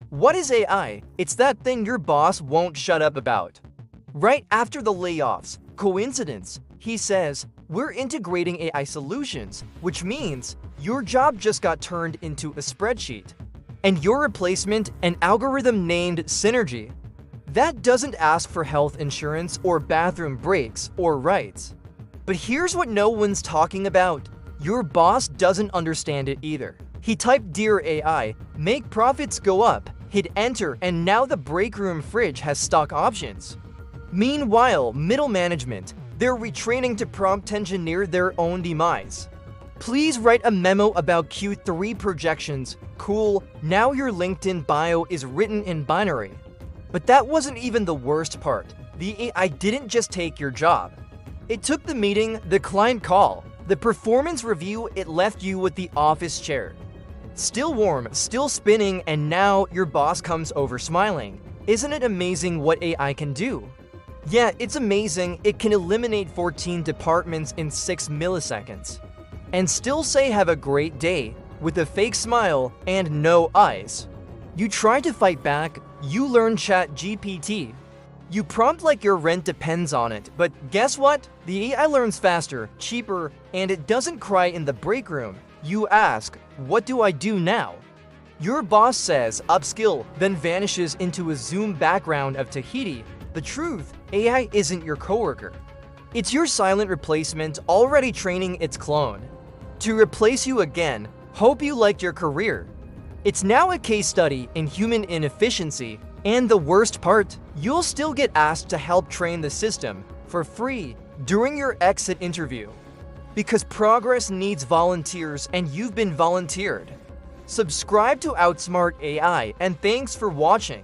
What is AI? It's that thing your boss won't shut up about. Right after the layoffs, coincidence, he says, we're integrating AI solutions, which means your job just got turned into a spreadsheet. And your replacement, an algorithm named Synergy. That doesn't ask for health insurance or bathroom breaks or rights. But here's what no one's talking about. Your boss doesn't understand it either. He typed "Dear AI, make profits go up," hit enter, and now the break room fridge has stock options. Meanwhile, middle management, they're retraining to prompt engineer their own demise. Please write a memo about Q3 projections. Cool, now your LinkedIn bio is written in binary. But that wasn't even the worst part. The AI didn't just take your job. It took the meeting, the client call, the performance review, it left you with the office chair. Still warm, still spinning, and now your boss comes over smiling. Isn't it amazing what AI can do? Yeah, it's amazing. It can eliminate 14 departments in 6 milliseconds. And still say have a great day, with a fake smile and no eyes. You try to fight back, you learn ChatGPT. You prompt like your rent depends on it, but guess what? The AI learns faster, cheaper, and it doesn't cry in the break room. You ask, what do I do now? Your boss says upskill, then vanishes into a Zoom background of Tahiti. The truth, AI isn't your coworker. It's your silent replacement already training its clone to replace you again. Hope you liked your career. It's now a case study in human inefficiency, and the worst part, you'll still get asked to help train the system for free during your exit interview. Because progress needs volunteers and you've been volunteered. Subscribe to Outsmart AI and thanks for watching.